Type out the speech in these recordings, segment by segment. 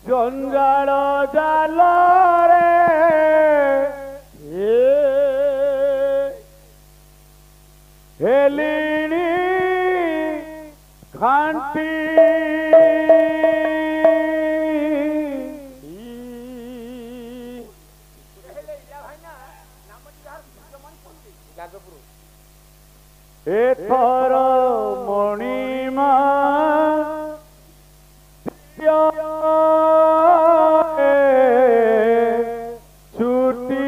জঞ্জাল জালরে হেলিনি ঘান্টি এথর মণিমা ছুটি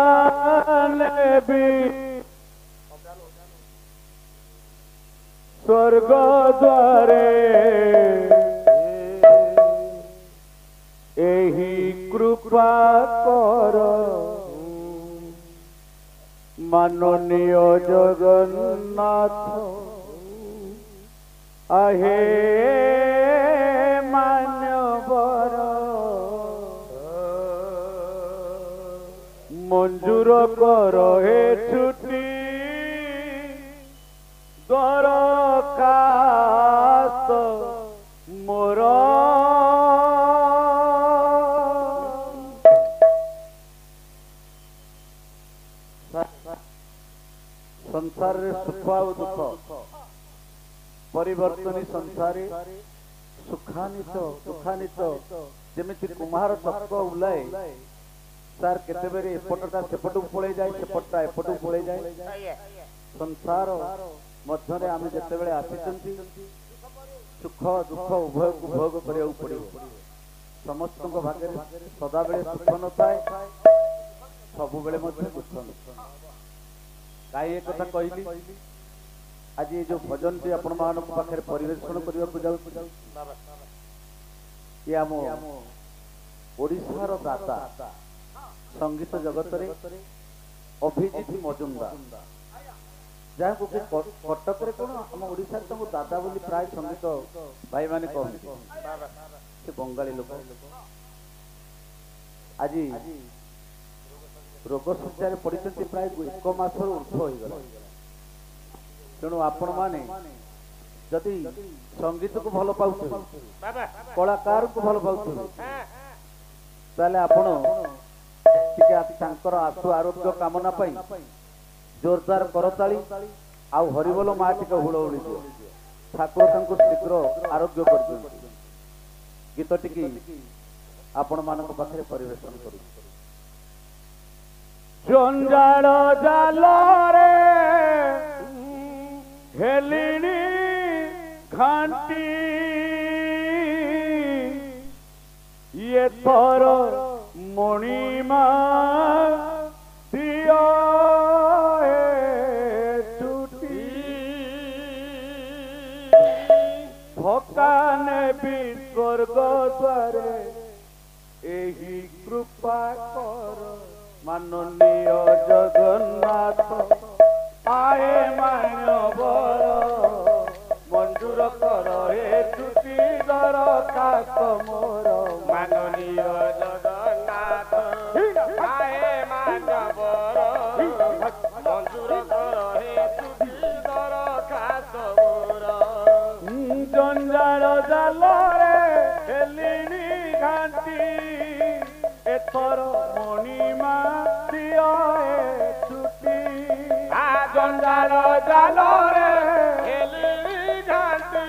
সকালে বি স্বর্গ দ্বারে एही कृपा कर माननीय जगन्नाथ आहे मान्यवर मंजूर कर हे छुट्टी दरखास्त मोर संसार सुख और दुख परिवर्तनी संसार सुखानित दुखानित जमी कुम्हार चक्र उलाए सार केते एपटा सेपटू पड़े जाए सेपटा एपटू पड़े जाए संसार मध्य आम जिते आसी सुख दुख उभय को भोग करा पड़ो समस्त भाग्य सदा बेले सुख न थाए सब बेले दुख न कई एक कथा कहली आज ये जो भजन टी आपण मान पाखे परिवेषण करने आम ओडिशार दाता संगीत जगत रे अभिजीत मजुमदार जहाँ को कटक रे कौन आम ओडिशा तो दादा बोली प्राय संगीत भाई माने कहते से बंगाली लोक आज रोग शଯ୍ୟାରେ पड़ते प्राय 1 मास ऊर्ध हो गला तेणु आपण माने जदि संगीत को भल पाउथे कलाकार को भल पाउथे ताले आपण टिके तांकर आशु आरोग्य कामना पाई जोरदार करताली आउ हरिबोल मा टिके हुड़हुड़ी दियो ठाकुर तांको शीघ्र आरोग्य कर दियो गीत टिकी आपण मानक पाखरे परिवेषण करू जंजाल जालरे हेलिनी घांटी ये थर मणिमा दिया छुटी भकाने भी स्वर्ग द्वारे एही कृपा कर माननीय जगन्नाथ आए मान्यवर मंजूर कर हे छुट्टी दरखास्त मोर माननीय जगन्नाथ आए मान्यवर मंजूर कर हे छुट्टी दरखास्त मोर जंजाल जालरे हेलिनी घांटी एथर मणिमा दिया छुट्टी जंजाल जालरे हेलिनी घांटी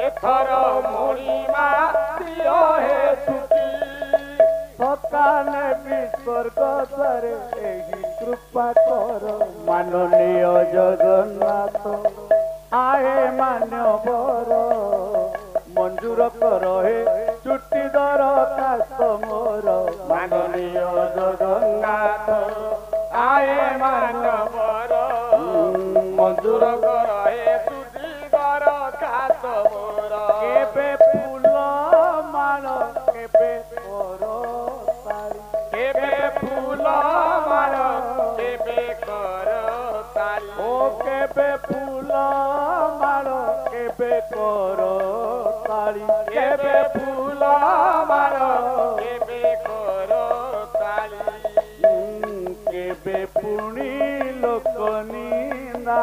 एथर मणिमा दिया छुट्टी सकाने स्वर्ग द्वारे एही कृपा कर माननीय जगन्नाथ आए मान्यवर मंजूर कर हे छुट्टी दरखास्त मोर माननीय जगन्नाथ आए मान्यवर मंजूर कर हे छुट्टी दरखास्त मोर केबे फूल माल केबे कर ताली केबे फूल माल केबे कर ताली ओ केबे फूल माल केबे कर ताली केबे फूल माल केबे कर ताली केबे पुणी लोकनी निंदा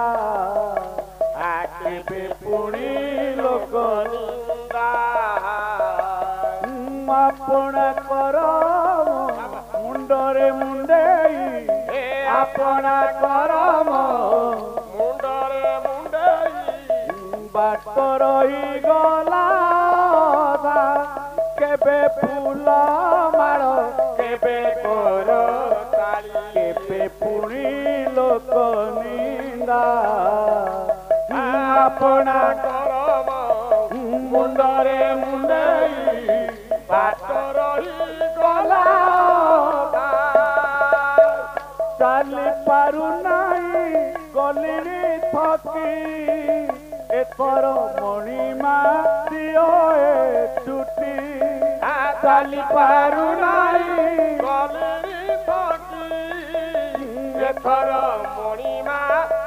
केबे पुणी लोक निंदा अपना कर मुंडरे मुंडेई अपना कर मुंडरे मुंडेई बाट रही गला केबे फूल मार केबे कर केबे पुणी लोक निंदा अपना कर मुंडरे मुंडेई बाट रही गला चली पारु नहीं गली थकी एथर मणिमा दियो छुट्टी चली पारु नहीं गली थकी एथर मणिमा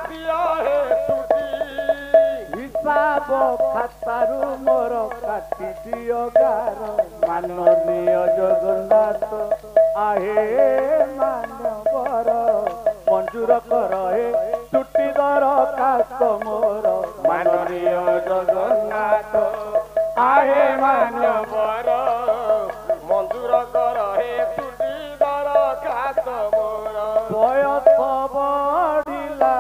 दियो छुट्टी हिसाब खातारू मोर काटी दियो गार माननीय जगन्नाथ आहे मानवर मंजूर कर हे छुट्टी दरखास्त मोर माननीय जगन्नाथ आहे मानवर मंजूर कर हे छुट्टी दरखास्त मोर बयस बढ़िला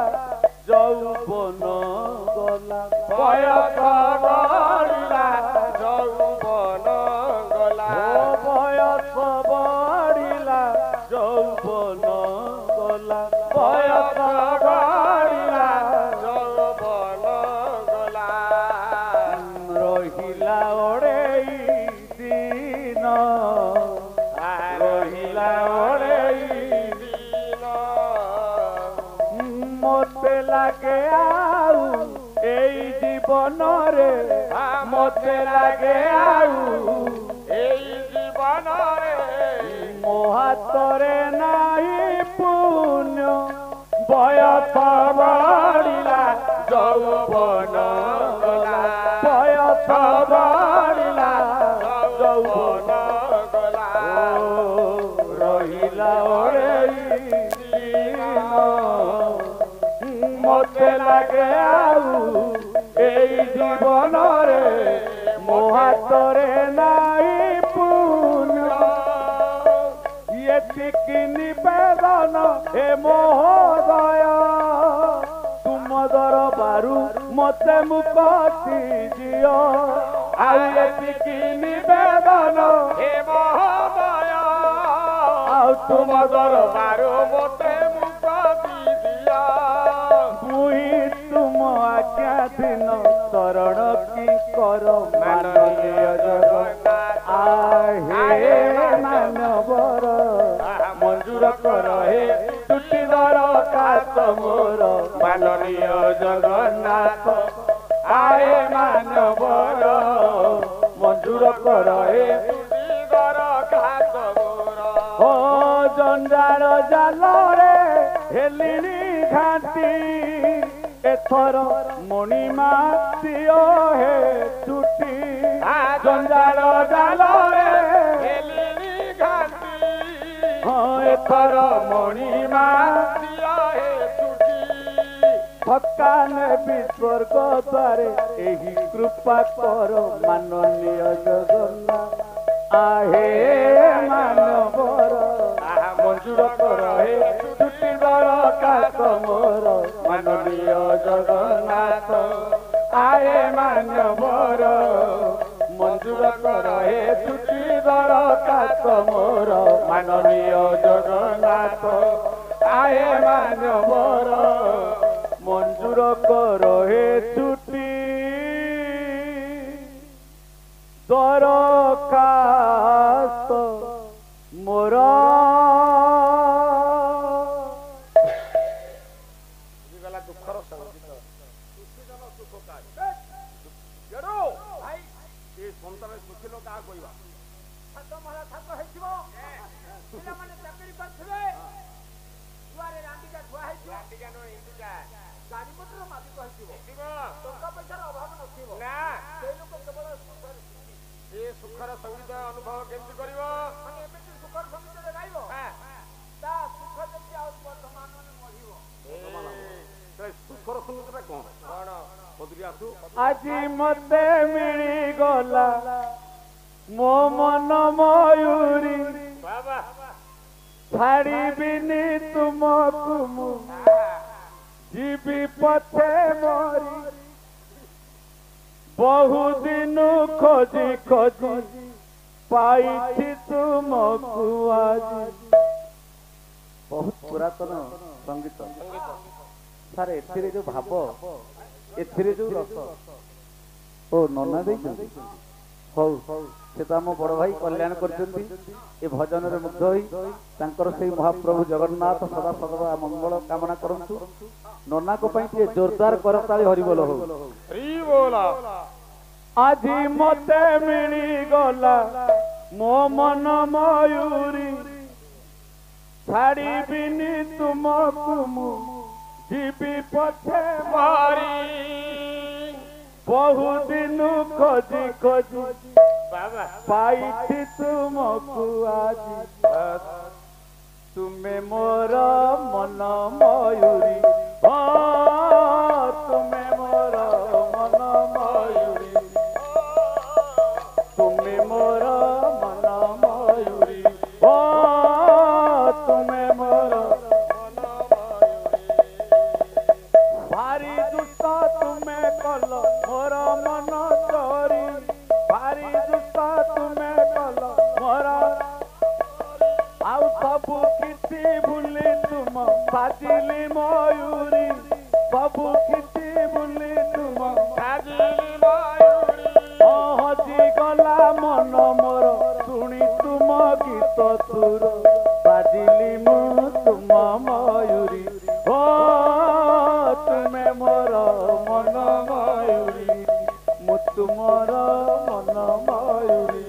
यौवन गला बयस बढ़िला यौवन गला बयस बढ़िला यौवन गला बयस बढ़िला यौवन गला रहिला ओड़ेई दिन रहिला ओड़ेई दिन मते लागे आउ एई जीवन रे मते लागे आउ एई जीवन रे मो हातरे नाही पुण्य बयस बढ़िला यौवन गला बयस बढ़िला यौवन गला रहिला ओड़ेई दिन मते लागे आउ एई जीवन रे मो हातरे नाही पुण्य एतिकी निवेदन हे महोदय तुम दरबारू मते मुक्ति दियो आउ एतिकी निवेदन हे महोदय आउ तुम दरबारू मते मुक्ति दियो मुई तुम आज्ञाधीन शरण की कर माननीय जगन्नाथ आहे मानवर मंजूर कर हे छुट्टी दरखास्त मोर माननीय जगन्नाथ आहे मानवर मंजूर कर हे छुट्टी दरखास्त मोर हो जंजाल जाल रे हेलिनी घाटी एथर मणिमा दियो हे छुट्टी जंजाल जाल रे हेलिनी घाटी हाँ एथर मणिमा दियो हे छुट्टी थकान विस्वर्ग द्वारे एही कृपा कर माननीय जगन्नाथ आहे मानवर मंजूर कर हे छुट्टी दरखास्त मोर माननीय जगन्नाथ आहे मानवर मंजूर कर हे छुट्टी दरखास्त मोर माननीय जगन्नाथ आहे मानवर मंजूर कर हे छुट्टी दरखास्त मोर दुखर संगीत सन्तान सुखिल क्या कहवा छात्र महाराज छात्र होने चाकरी करते दुआरे रांडिका धुआ रांडिका नो इंडिका गाड़ी मोटर मालिक टंका पैसार अभाव नथिबो ना से लोक केवल ये सुखर संगीत अनुभव केमती करिवो माने एबे सुखर संगीत रे गाइबो हां ता सुख जति आ वर्तमान माने मरिवो तो सुख আজি মতে মিলি গলা মো মন ময়ূরী ছাড়িবিনি তুমকু মু जीवी पथे मोरी बहुदिन खोजी खोजी पाई तुमको आज बहुत पुरातन संगीत सार एथिरे जो भाव एथिरे जो रस ओ नना दे हौ से तो आम बड़ भाई कल्याण कर भजन रे मुग्ध होई तांकर से महाप्रभु जगन्नाथ सदा सदा मंगल कामना करंतु नना को पई के जोरदार करताली हरि बोल हो हरि बोला आजी मते मिली गला मो मन मयूरी छाड़ी बिनी तुमको मु जीवी पथे मारी बहुदिन खोजी खोजी पाई तुमको आज तुम्हें मोर मन मयूरी तुम्हें मोर मन मयूरी तुम्हें मोर मन मयूरी तुम्हें मोर मन मयूरी भारी दुष्ट तुम्हें कल मोर मन चोरी भारी दुष्ट तुम्हें कल मोर आउ सबू किसी भूली तुम साजिली मयूरी सबू किसी भूली तुम साजिली मयूरी हजी गला मन मोर शुणी तुम गीत तुर साजिली मु तुम मयूरी तुम्हें मोर मन मयूरी मु तुमर मन मयूरी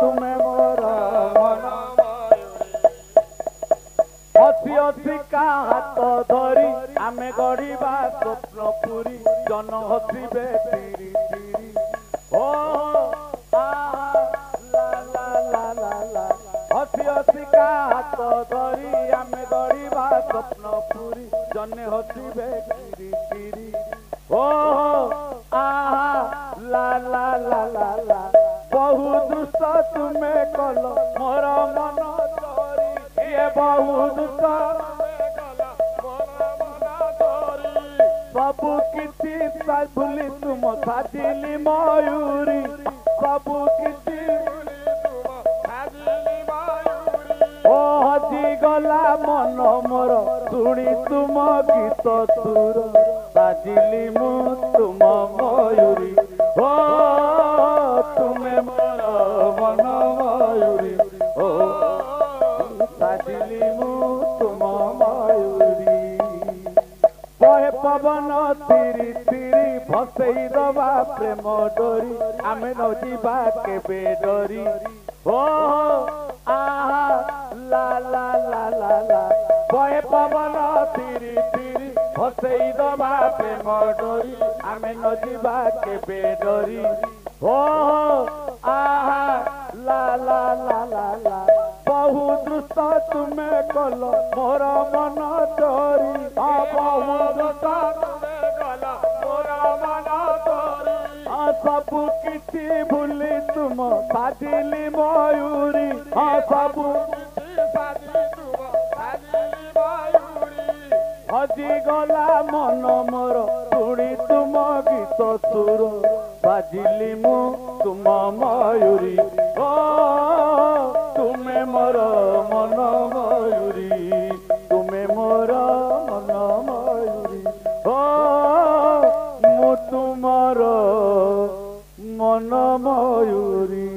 तुम्हें मोर मन हसी हसी का हाथ धरी आमे गढ़िबा स्वप्न पूरी जन हसीबे तिरी तिरी ओ ला ला ला ला ला हसी हसी का हाथ धरी आमे गढ़िबा स्वप्न पूरी जन हसीबे तिरी तिरी ओ ला ला ला ला ला बहु दुष्ट तुम्हें कल मोर मन चोरी ये बहु दुष्ट सबू किसी भूली तुम साजिली मयूरी सबू किसी ओ हजी गला मन मोर शुणी तुम गीत तुर साजिली मु तुम मयूरी तुम्हें मोर मन मयूरी साजिली मु तुम मयूरी कहे पवन तिरी तिरी भसई दबा प्रेम डोरी आमे न जीवा केबे डोरी आहा ला ला ला ला ला कहे पवन तिरी तिरी भसई दबा प्रेम डोरी आमे न जीवा केबे डोरी आहा ला ला ला ला ला बहु दुष्ट तुम्हें कल मोर मन चोरी बहु दुष्ट तुम्हें कल मोर मन चोरी सबू किसी भूली तुम साजिली मयूरी सबू हजी गला मन मोर शुणी तुम गीत सुर साजिली मु तुम मयूरी तुम्हें मोर मन मयूरी तुम्हें मोर मन मयूरी मु तुमर मन मयूरी।